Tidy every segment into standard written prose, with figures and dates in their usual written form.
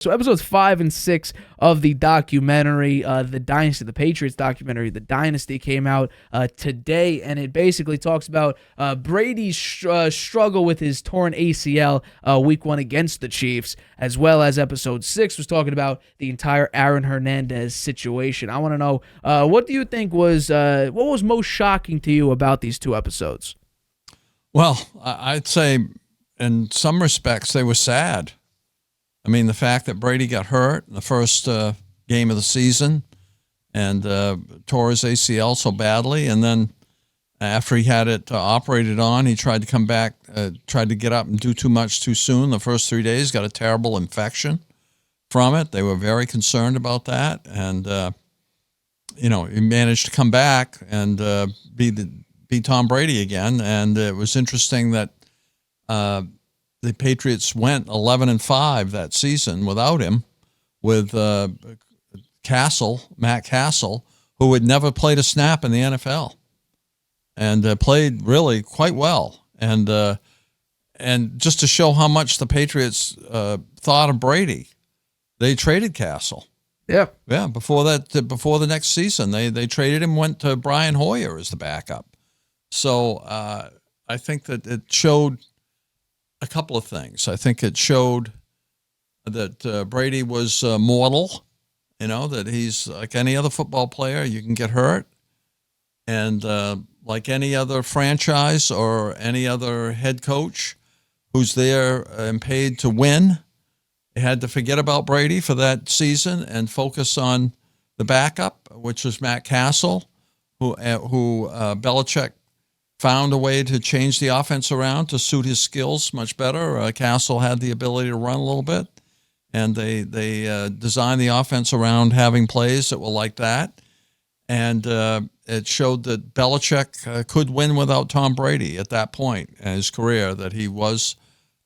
So episodes 5 and 6 of the documentary, the Dynasty, the Patriots documentary, the Dynasty, came out today, and it basically talks about Brady's struggle with his torn ACL week 1 against the Chiefs, as well as episode 6 was talking about the entire Aaron Hernandez situation. I want to know, what do you think was most shocking to you about these 2 episodes? Well, I'd say in some respects they were sad. I mean, the fact that Brady got hurt in the first game of the season and tore his ACL so badly, and then after he had it operated on, he tried to come back, tried to get up and do too much too soon. The first 3 days, got a terrible infection from it. They were very concerned about that, and he managed to come back and be Tom Brady again. And it was interesting that the Patriots went 11-5 that season without him, with Matt Castle, who had never played a snap in the NFL, and played really quite well. And just to show how much the Patriots thought of Brady, they traded Castle. Yeah. Before the next season, they traded him, went to Brian Hoyer as the backup. So I think that it showed a couple of things. I think it showed that Brady was mortal, that he's like any other football player. You can get hurt. And like any other franchise or any other head coach who's there and paid to win, they had to forget about Brady for that season and focus on the backup, which was Matt Castle, who Belichick found a way to change the offense around to suit his skills much better. Castle had the ability to run a little bit, and they designed the offense around having plays that were like that. And it showed that Belichick could win without Tom Brady at that point in his career, that he was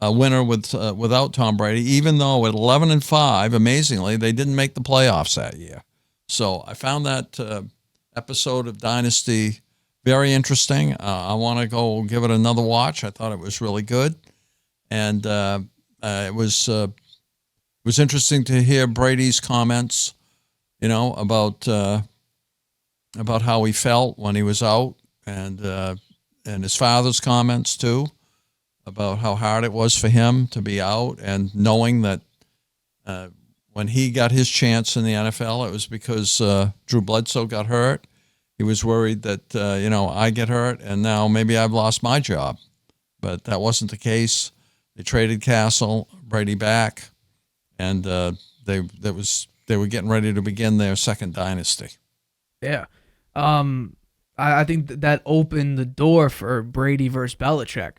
a winner without Tom Brady, even though at 11-5, amazingly, they didn't make the playoffs that year. So I found that episode of Dynasty very interesting. I want to go give it another watch. I thought it was really good, and it was interesting to hear Brady's comments, about how he felt when he was out, and his father's comments too, about how hard it was for him to be out, and knowing that when he got his chance in the NFL, it was because Drew Bledsoe got hurt. He was worried that, I get hurt and now maybe I've lost my job. But that wasn't the case. They traded Castle, Brady back, and they were getting ready to begin their second dynasty. Yeah. I think that opened the door for Brady versus Belichick.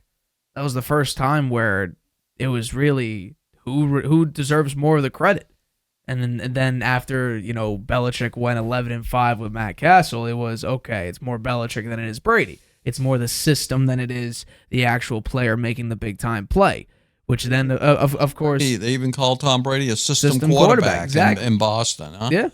That was the first time where it was really who deserves more of the credit. And then after, Belichick went 11-5 with Matt Castle, it was, okay, it's more Belichick than it is Brady. It's more the system than it is the actual player making the big-time play, which then, of course... They even called Tom Brady a system quarterback exactly. in Boston. Huh? Yeah.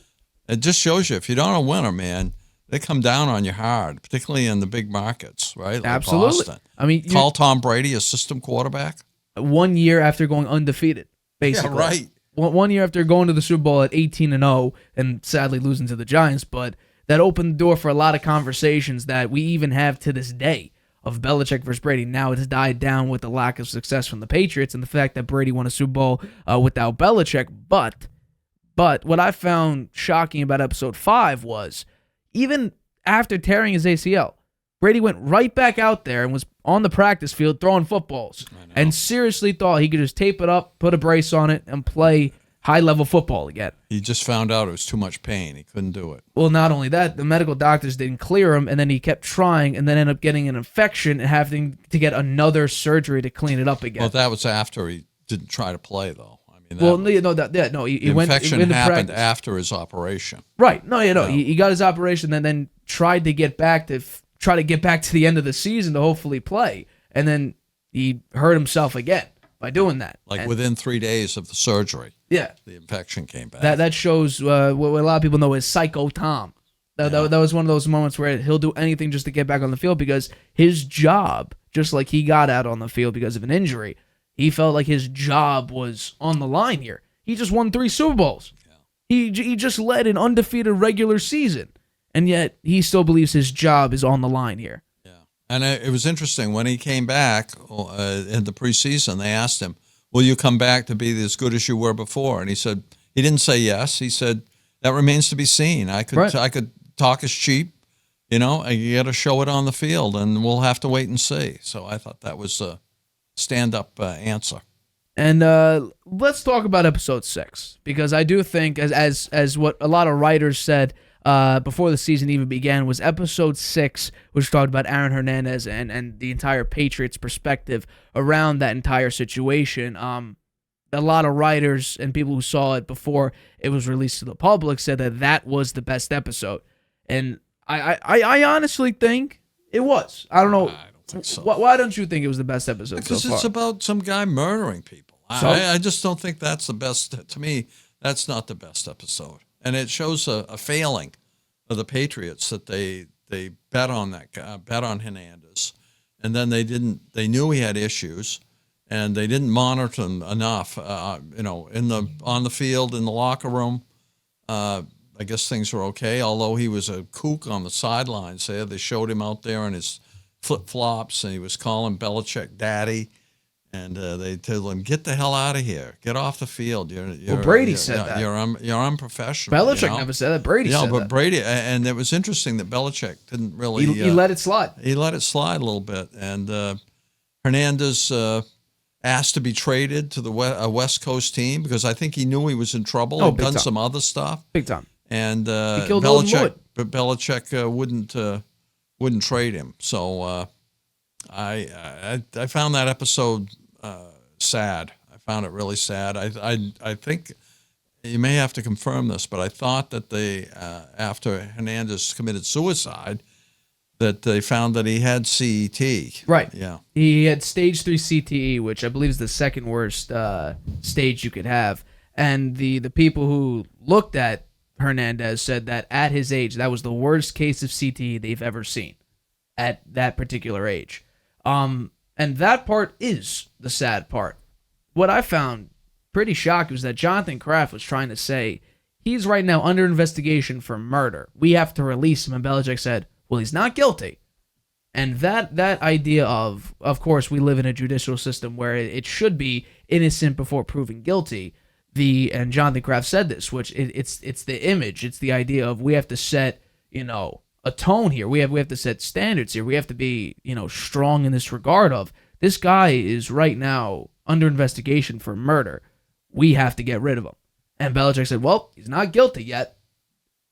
It just shows you, if you're not a winner, man, they come down on you hard, particularly in the big markets, right? Like Absolutely. Boston. I mean, call Tom Brady a system quarterback? 1 year after going undefeated, basically. Yeah, right. 1 year after going to the Super Bowl at 18-0 and sadly losing to the Giants, but that opened the door for a lot of conversations that we even have to this day of Belichick versus Brady. Now it has died down with the lack of success from the Patriots and the fact that Brady won a Super Bowl without Belichick. But what I found shocking about episode 5 was even after tearing his ACL, Brady went right back out there and was on the practice field throwing footballs and seriously thought he could just tape it up, put a brace on it, and play high-level football again. He just found out it was too much pain. He couldn't do it. Well, not only that, the medical doctors didn't clear him, and then he kept trying and then ended up getting an infection and having to get another surgery to clean it up again. Well, that was after he didn't try to play, though. He went. Infection happened after his operation. Right. He got his operation and then tried to get back to the end of the season to hopefully play, and then he hurt himself again by doing that. Within 3 days of the surgery. Yeah. The infection came back. That shows what a lot of people know as Psycho Tom. That was one of those moments where he'll do anything just to get back on the field because his job, just like he got out on the field because of an injury, he felt like his job was on the line here. He just won 3 Super Bowls. Yeah. He just led an undefeated regular season, and yet he still believes his job is on the line here. Yeah, and it was interesting when he came back in the preseason. They asked him, "Will you come back to be as good as you were before?" And he said he didn't say yes. He said that remains to be seen. I could talk is cheap. You got to show it on the field, and we'll have to wait and see. So I thought that was a stand-up answer. And let's talk about episode 6, because I do think, as what a lot of writers said before the season even began, was episode 6, which talked about Aaron Hernandez and the entire Patriots perspective around that entire situation. A lot of writers and people who saw it before it was released to the public said that was the best episode. And I honestly think it was. I don't know. I don't think so. Why don't you think it was the best episode Because so far? it's about some guy murdering people. I just don't think that's the best. To me, that's not the best episode. And it shows a failing of the Patriots that they bet on that guy, bet on Hernandez, and then they knew he had issues, and they didn't monitor him enough. On the field, in the locker room, I guess things were okay. Although he was a kook on the sidelines there, they showed him out there in his flip flops, and he was calling Belichick daddy. And they told him, "Get the hell out of here! Get off the field." Brady said that. You're unprofessional. Belichick never said that. Brady said that. Yeah, but Brady, and it was interesting that Belichick didn't really. He let it slide. He let it slide a little bit, and Hernandez asked to be traded to a West Coast team because I think he knew he was in trouble. He'd done some other stuff, big time, and killed Belichick wouldn't trade him. So. I found that episode sad. I found it really sad. I think you may have to confirm this, but I thought that they after Hernandez committed suicide, that they found that he had CET. Right. Yeah. He had stage 3 CTE, which I believe is the second worst stage you could have. And the people who looked at Hernandez said that at his age, that was the worst case of CTE they've ever seen at that particular age. And that part is the sad part. What I found pretty shocking was that Jonathan Kraft was trying to say he's right now under investigation for murder. We have to release him. And Belichick said, well, he's not guilty. And that idea of course, we live in a judicial system where it should be innocent before proven guilty. And Jonathan Kraft said this, which it's the image. It's the idea of we have to set, a tone here. We have to set standards here. We have to be, strong in this regard of this guy is right now under investigation for murder. We have to get rid of him. And Belichick said, well, he's not guilty yet.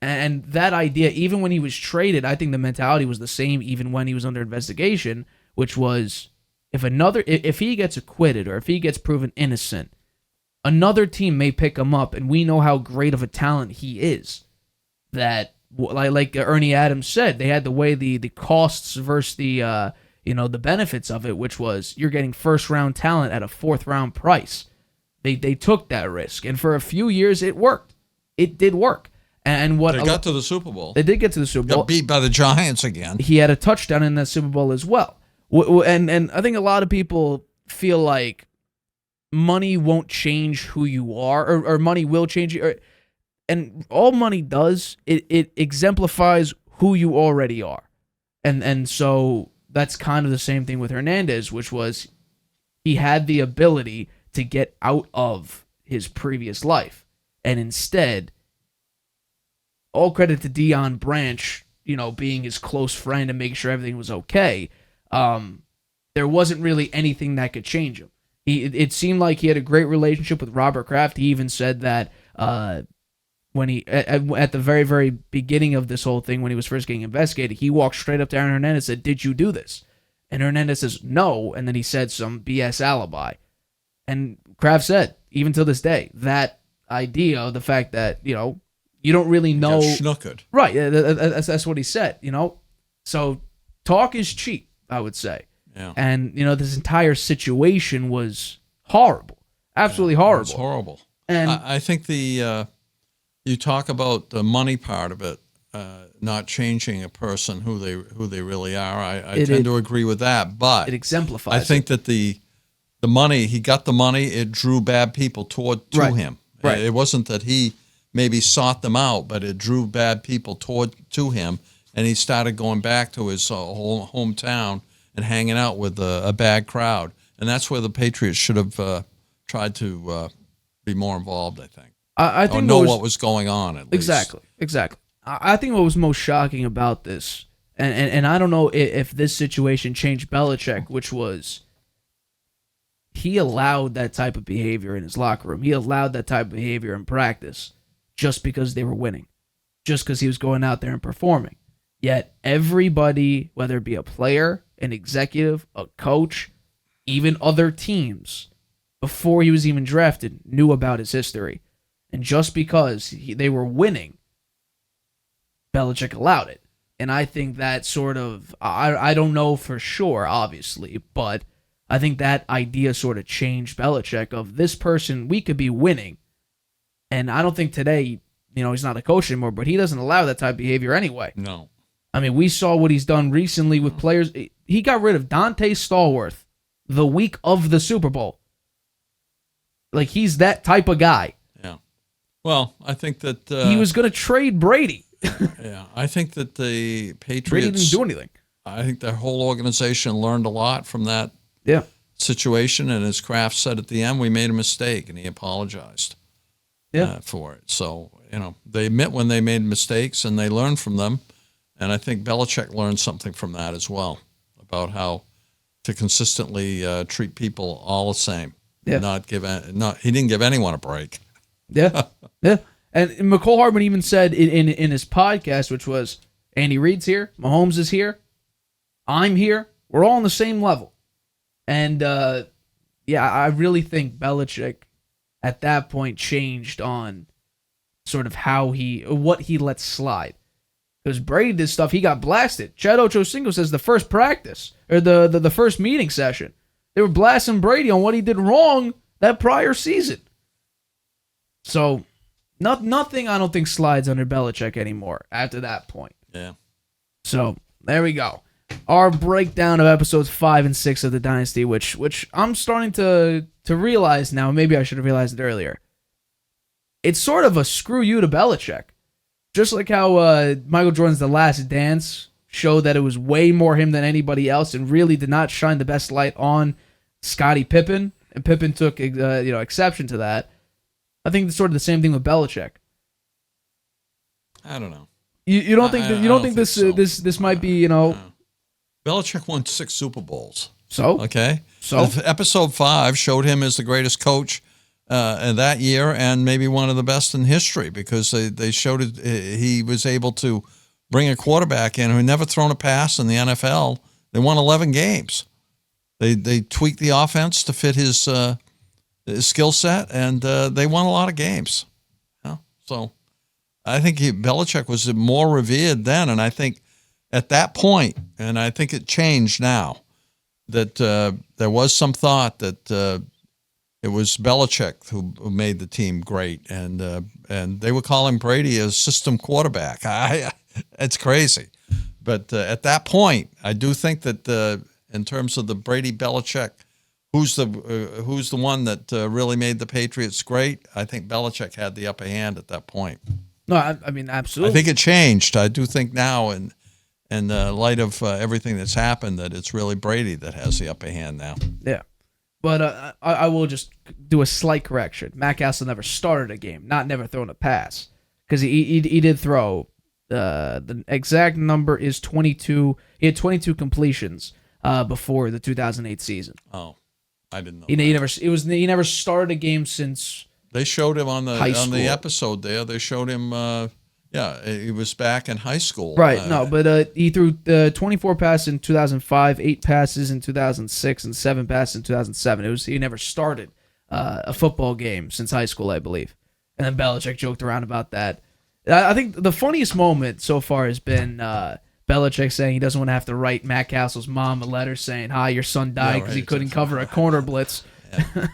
And that idea, even when he was traded, I think the mentality was the same even when he was under investigation, which was if he gets acquitted or if he gets proven innocent, another team may pick him up, and we know how great of a talent he is. That, like Ernie Adams said, they had to weigh the costs versus the benefits of it, which was you're getting first round talent at a 4th round price. They took that risk, and for a few years it worked. It did work. And they got to the Super Bowl. They did get to the Super Bowl. Got beat by the Giants again. He had a touchdown in that Super Bowl as well. And I think a lot of people feel like money won't change who you are, or money will change you. And all money does, it exemplifies who you already are. And so that's kind of the same thing with Hernandez, which was he had the ability to get out of his previous life. And instead, all credit to Deion Branch, being his close friend and making sure everything was okay. There wasn't really anything that could change him. It seemed like he had a great relationship with Robert Kraft. He even said that when he at the very, very beginning of this whole thing, when he was first getting investigated, he walked straight up to Aaron Hernandez and said, "Did you do this?" And Hernandez says, "No," and then he said some BS alibi. And Kraft said, even to this day, that idea of the fact that, you don't really know. Schnookered. Right. That's what he said, So talk is cheap, I would say. Yeah. And, this entire situation was horrible. Absolutely horrible. It's horrible. And I think you talk about the money part of it, not changing a person who they really are. I tend to agree with that, but it exemplifies. I think that the money, he got the money, it drew bad people to him. Right. It wasn't that he maybe sought them out, but it drew bad people to him, and he started going back to his whole hometown and hanging out with a bad crowd. And that's where the Patriots should have tried to be more involved, I think. I think or know what was going on, at least. Exactly. I think what was most shocking about this, and I don't know if this situation changed Belichick, which was he allowed that type of behavior in his locker room. He allowed that type of behavior in practice just because they were winning, just because he was going out there and performing. Yet everybody, whether it be a player, an executive, a coach, even other teams, before he was even drafted, knew about his history. And just because they were winning, Belichick allowed it. And I think that sort of, I don't know for sure, obviously, but I think that idea sort of changed Belichick of this person, we could be winning. And I don't think today, he's not a coach anymore, but he doesn't allow that type of behavior anyway. No. I mean, we saw what he's done recently with players. He got rid of Dante Stallworth the week of the Super Bowl. Like, he's that type of guy. Yeah. Well, I think that... he was going to trade Brady. Yeah. I think that the Patriots... Brady didn't do anything. I think their whole organization learned a lot from that situation, and as Kraft said at the end, we made a mistake, and he apologized for it. So, they admit when they made mistakes, and they learn from them, and I think Belichick learned something from that as well, about how to consistently treat people all the same. Yeah. He didn't give anyone a break. Yeah. Yeah. And McCole Hardman even said in his podcast, which was, Andy Reid's here, Mahomes is here, I'm here, we're all on the same level. And, I really think Belichick at that point changed on sort of what he lets slide. Because Brady did stuff, he got blasted. Chad Ochocinco says the first practice, or the first meeting session, they were blasting Brady on what he did wrong that prior season. So, nothing I don't think slides under Belichick anymore after that point. Yeah. So, there we go. Our breakdown of episodes 5 and 6 of the Dynasty, which I'm starting to realize now, maybe I should have realized it earlier. It's sort of a screw you to Belichick. Just like how Michael Jordan's The Last Dance showed that it was way more him than anybody else and really did not shine the best light on Scottie Pippen, and Pippen took exception to that. I think it's sort of the same thing with Belichick. I don't know. You don't think this might be Belichick won 6 Super Bowls. So okay. So episode 5 showed him as the greatest coach in that year and maybe one of the best in history because they showed it. He was able to bring a quarterback in who had never thrown a pass in the NFL. They won 11 games. They tweaked the offense to fit his skill set, and they won a lot of games. Yeah. So I think Belichick was more revered then, and I think at that point, and I think it changed now, that there was some thought that it was Belichick who made the team great, and they were calling Brady a system quarterback. It's crazy, but at that point, I do think that in terms of the Brady Belichick, who's the one that really made the Patriots great? I think Belichick had the upper hand at that point. No, I mean absolutely. I think it changed. I do think now, in light of everything that's happened, that it's really Brady that has the upper hand now. Yeah. But I will just do a slight correction. Matt Castle never started a game, not never thrown a pass. Because he did throw. The exact number is 22. He had 22 completions before the 2008 season. Oh, I didn't know. He never started a game since. They showed him on the episode there. They showed him. He was back in high school. Right. But he threw 24 passes in 2005, 8 passes in 2006, and 7 passes in 2007. He never started a football game since high school, I believe. And then Belichick joked around about that. I think the funniest moment so far has been Belichick saying he doesn't want to have to write Matt Castle's mom a letter saying, "Hi, your son died because he couldn't cover a corner blitz." Yeah.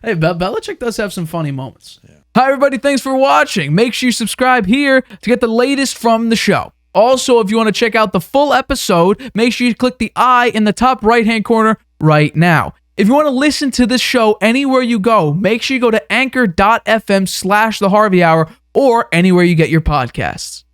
Hey, Belichick does have some funny moments. Yeah. Hi, everybody. Thanks for watching. Make sure you subscribe here to get the latest from the show. Also, if you want to check out the full episode, make sure you click the I in the top right-hand corner right now. If you want to listen to this show anywhere you go, make sure you go to anchor.fm/The Harvey Hour or anywhere you get your podcasts.